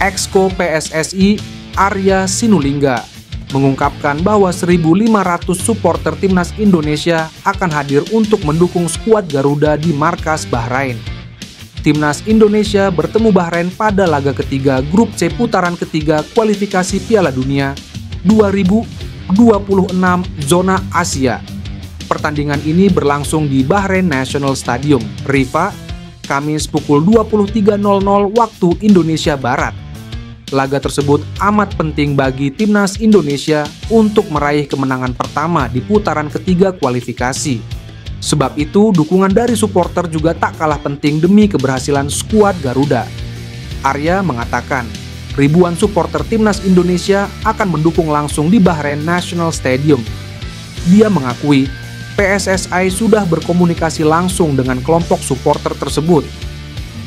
Exco PSSI Arya Sinulinga mengungkapkan bahwa 1.500 supporter timnas Indonesia akan hadir untuk mendukung skuad Garuda di markas Bahrain. Timnas Indonesia bertemu Bahrain pada laga ketiga Grup C putaran ketiga kualifikasi Piala Dunia 2026 zona Asia. Pertandingan ini berlangsung di Bahrain National Stadium, Rifa, Kamis pukul 23.00 waktu Indonesia Barat. Laga tersebut amat penting bagi timnas Indonesia untuk meraih kemenangan pertama di putaran ketiga kualifikasi. Sebab itu, dukungan dari supporter juga tak kalah penting demi keberhasilan skuad Garuda. Arya mengatakan, ribuan supporter timnas Indonesia akan mendukung langsung di Bahrain National Stadium. Dia mengakui, PSSI sudah berkomunikasi langsung dengan kelompok supporter tersebut.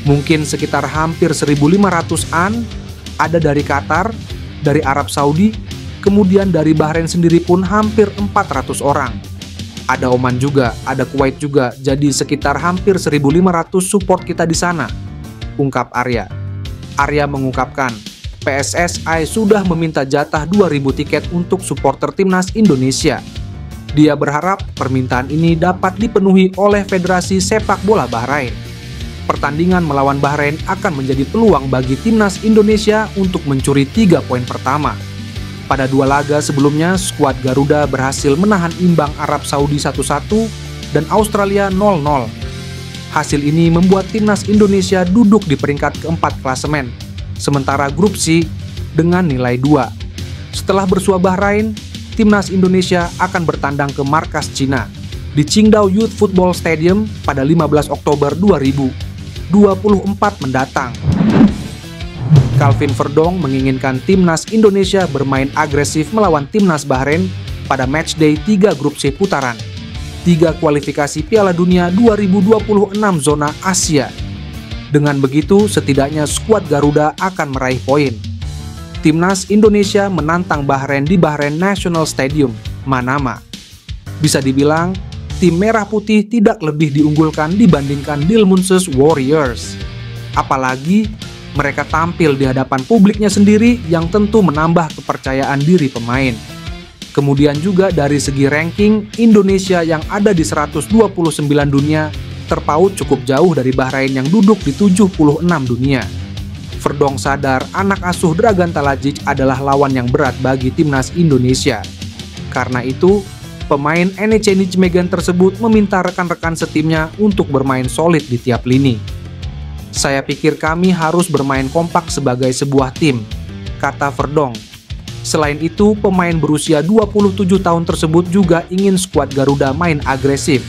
Mungkin sekitar hampir 1.500-an, ada dari Qatar, dari Arab Saudi, kemudian dari Bahrain sendiri pun hampir 400 orang. Ada Oman juga, ada Kuwait juga, jadi sekitar hampir 1.500 support kita di sana, ungkap Arya. Arya mengungkapkan, PSSI sudah meminta jatah 2.000 tiket untuk supporter timnas Indonesia. Dia berharap permintaan ini dapat dipenuhi oleh Federasi Sepak Bola Bahrain. Pertandingan melawan Bahrain akan menjadi peluang bagi timnas Indonesia untuk mencuri 3 poin pertama. Pada 2 laga sebelumnya, skuad Garuda berhasil menahan imbang Arab Saudi 1-1 dan Australia 0-0. Hasil ini membuat timnas Indonesia duduk di peringkat keempat klasemen, sementara grup C dengan nilai 2. Setelah bersua Bahrain, timnas Indonesia akan bertandang ke markas Cina di Qingdao Youth Football Stadium pada 15 Oktober 2024 mendatang. Calvin Verdong menginginkan timnas Indonesia bermain agresif melawan timnas Bahrain pada matchday 3 Grup C putaran 3 kualifikasi Piala Dunia 2026 zona Asia. Dengan begitu, setidaknya skuad Garuda akan meraih poin. Timnas Indonesia menantang Bahrain di Bahrain National Stadium, Manama. Bisa dibilang, tim merah putih tidak lebih diunggulkan dibandingkan Dilmunsus Warriors. Apalagi mereka tampil di hadapan publiknya sendiri yang tentu menambah kepercayaan diri pemain. Kemudian juga dari segi ranking, Indonesia yang ada di 129 dunia terpaut cukup jauh dari Bahrain yang duduk di 76 dunia. Verdong sadar anak asuh Dragan Talajic adalah lawan yang berat bagi timnas Indonesia. Karena itu, pemain NEC Nijmegen tersebut meminta rekan-rekan setimnya untuk bermain solid di tiap lini. Saya pikir kami harus bermain kompak sebagai sebuah tim, kata Verdong. Selain itu, pemain berusia 27 tahun tersebut juga ingin skuad Garuda main agresif.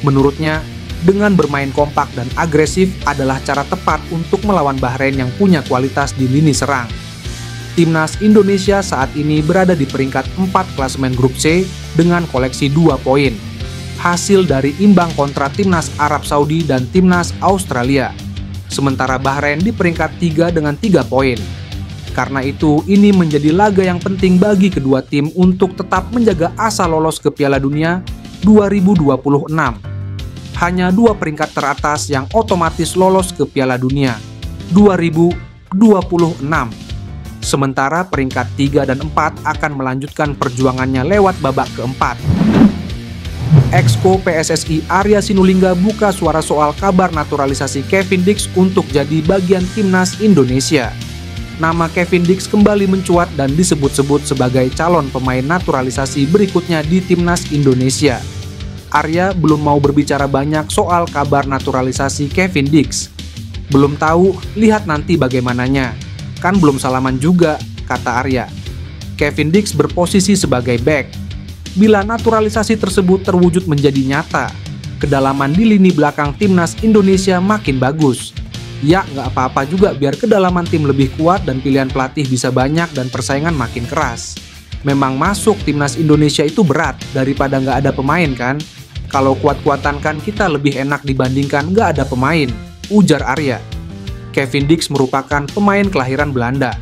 Menurutnya, dengan bermain kompak dan agresif adalah cara tepat untuk melawan Bahrain yang punya kualitas di lini serang. Timnas Indonesia saat ini berada di peringkat 4 klasemen Grup C dengan koleksi 2 poin. Hasil dari imbang kontra timnas Arab Saudi dan timnas Australia. Sementara Bahrain di peringkat 3 dengan 3 poin. Karena itu, ini menjadi laga yang penting bagi kedua tim untuk tetap menjaga asa lolos ke Piala Dunia 2026. Hanya 2 peringkat teratas yang otomatis lolos ke Piala Dunia 2026. Sementara peringkat 3 dan 4 akan melanjutkan perjuangannya lewat babak keempat. Exco PSSI Arya Sinulinga buka suara soal kabar naturalisasi Kevin Dix untuk jadi bagian timnas Indonesia. Nama Kevin Dix kembali mencuat dan disebut-sebut sebagai calon pemain naturalisasi berikutnya di timnas Indonesia. Arya belum mau berbicara banyak soal kabar naturalisasi Kevin Dix. Belum tahu, lihat nanti bagaimananya. Kan belum salaman juga, kata Arya. Kevin Dix berposisi sebagai bek. Bila naturalisasi tersebut terwujud menjadi nyata, kedalaman di lini belakang timnas Indonesia makin bagus. Ya, nggak apa-apa juga biar kedalaman tim lebih kuat dan pilihan pelatih bisa banyak dan persaingan makin keras. Memang masuk timnas Indonesia itu berat daripada nggak ada pemain kan? Kalau kuat-kuatan kan kita lebih enak dibandingkan nggak ada pemain, ujar Arya. Kevin Dix merupakan pemain kelahiran Belanda.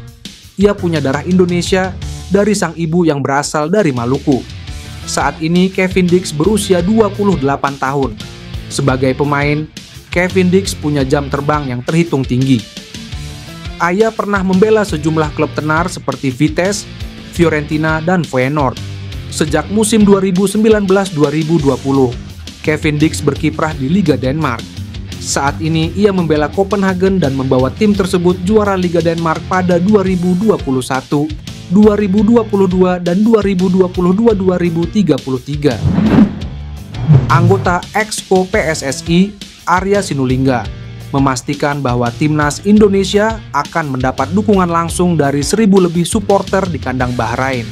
Ia punya darah Indonesia dari sang ibu yang berasal dari Maluku. Saat ini Kevin Dix berusia 28 tahun. Sebagai pemain, Kevin Dix punya jam terbang yang terhitung tinggi. Aya pernah membela sejumlah klub tenar seperti Vitesse, Fiorentina, dan Feyenoord. Sejak musim 2019-2020, Kevin Dix berkiprah di Liga Denmark. Saat ini ia membela Copenhagen dan membawa tim tersebut juara Liga Denmark pada 2021, 2022, dan 2022-2033. Anggota Exco PSSI, Arya Sinulinga, memastikan bahwa timnas Indonesia akan mendapat dukungan langsung dari 1.000 lebih supporter di kandang Bahrain.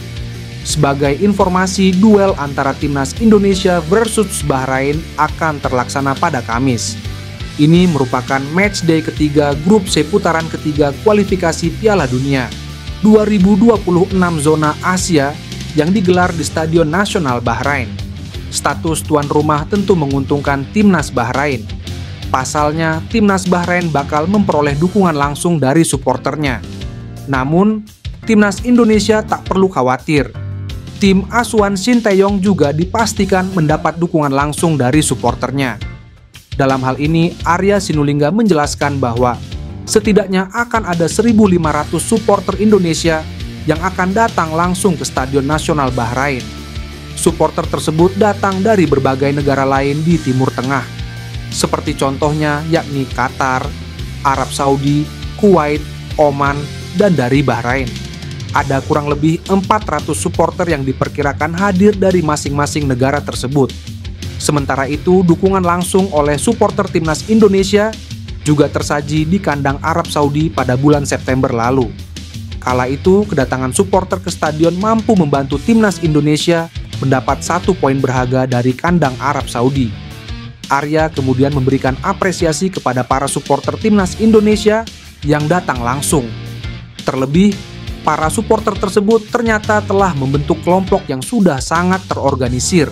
Sebagai informasi, duel antara timnas Indonesia versus Bahrain akan terlaksana pada Kamis. Ini merupakan matchday ketiga grup C putaran ketiga kualifikasi Piala Dunia 2026 zona Asia yang digelar di Stadion Nasional Bahrain. Status tuan rumah tentu menguntungkan timnas Bahrain. Pasalnya, timnas Bahrain bakal memperoleh dukungan langsung dari supporternya. Namun, timnas Indonesia tak perlu khawatir. Tim asuhan Shin Tae-yong juga dipastikan mendapat dukungan langsung dari supporternya. Dalam hal ini, Arya Sinulinga menjelaskan bahwa setidaknya akan ada 1.500 supporter Indonesia yang akan datang langsung ke Stadion Nasional Bahrain. Supporter tersebut datang dari berbagai negara lain di Timur Tengah, seperti contohnya yakni Qatar, Arab Saudi, Kuwait, Oman, dan dari Bahrain. Ada kurang lebih 400 supporter yang diperkirakan hadir dari masing-masing negara tersebut. Sementara itu, dukungan langsung oleh supporter timnas Indonesia juga tersaji di kandang Arab Saudi pada bulan September lalu. Kala itu, kedatangan supporter ke stadion mampu membantu timnas Indonesia mendapat 1 poin berharga dari kandang Arab Saudi. Arya kemudian memberikan apresiasi kepada para supporter timnas Indonesia yang datang langsung. Terlebih, para supporter tersebut ternyata telah membentuk kelompok yang sudah sangat terorganisir.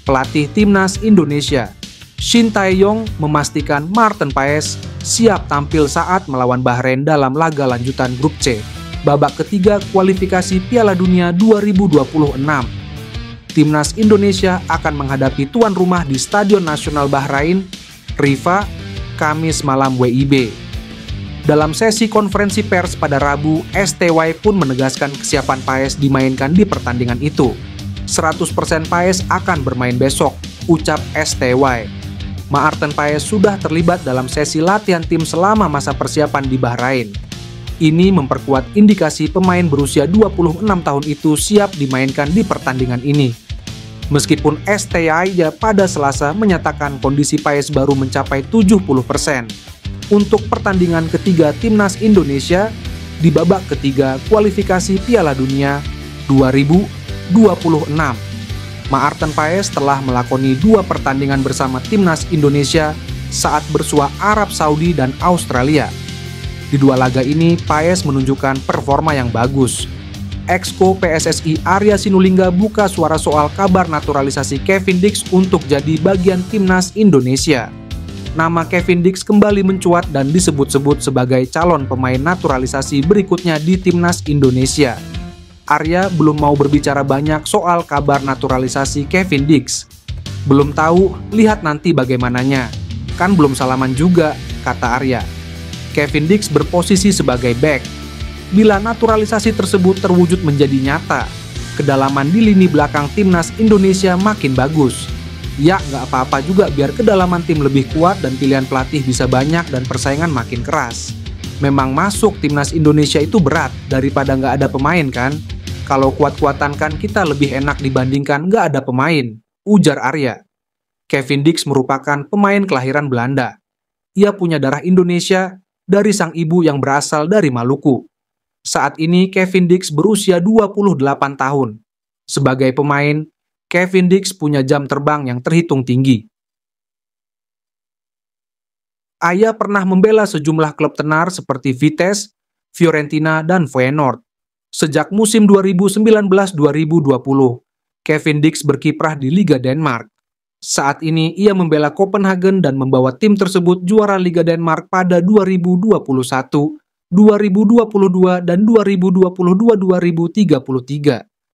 Pelatih timnas Indonesia, Shin Tae-yong, memastikan Maarten Paes siap tampil saat melawan Bahrain dalam laga lanjutan grup C, babak ketiga kualifikasi Piala Dunia 2026. Timnas Indonesia akan menghadapi tuan rumah di Stadion Nasional Bahrain, Rifa, Kamis malam WIB. Dalam sesi konferensi pers pada Rabu, STY pun menegaskan kesiapan Paes dimainkan di pertandingan itu. 100% Paes akan bermain besok, ucap STY. Maarten Paes sudah terlibat dalam sesi latihan tim selama masa persiapan di Bahrain. Ini memperkuat indikasi pemain berusia 26 tahun itu siap dimainkan di pertandingan ini. Meskipun STY pada Selasa menyatakan kondisi Paes baru mencapai 70% untuk pertandingan ketiga timnas Indonesia di babak ketiga kualifikasi Piala Dunia 2026. Maarten Paes telah melakoni 2 pertandingan bersama timnas Indonesia saat bersua Arab Saudi dan Australia. Di 2 laga ini, Paes menunjukkan performa yang bagus. Exco PSSI Arya Sinulinga buka suara soal kabar naturalisasi Kevin Dix untuk jadi bagian timnas Indonesia. Nama Kevin Dix kembali mencuat dan disebut-sebut sebagai calon pemain naturalisasi berikutnya di timnas Indonesia. Arya belum mau berbicara banyak soal kabar naturalisasi Kevin Dix. Belum tahu, lihat nanti bagaimananya. Kan belum salaman juga, kata Arya. Kevin Dix berposisi sebagai back. Bila naturalisasi tersebut terwujud menjadi nyata, kedalaman di lini belakang timnas Indonesia makin bagus. Ya, nggak apa-apa juga biar kedalaman tim lebih kuat dan pilihan pelatih bisa banyak dan persaingan makin keras. Memang masuk timnas Indonesia itu berat daripada nggak ada pemain kan? Kalau kuat-kuatan kan kita lebih enak dibandingkan nggak ada pemain, ujar Arya. Kevin Dix merupakan pemain kelahiran Belanda. Ia punya darah Indonesia dari sang ibu yang berasal dari Maluku. Saat ini Kevin Dix berusia 28 tahun. Sebagai pemain, Kevin Dix punya jam terbang yang terhitung tinggi. Aya pernah membela sejumlah klub tenar seperti Vitesse, Fiorentina, dan Feyenoord. Sejak musim 2019-2020, Kevin Dix berkiprah di Liga Denmark. Saat ini ia membela Copenhagen dan membawa tim tersebut juara Liga Denmark pada 2021, 2022, dan 2022-2033.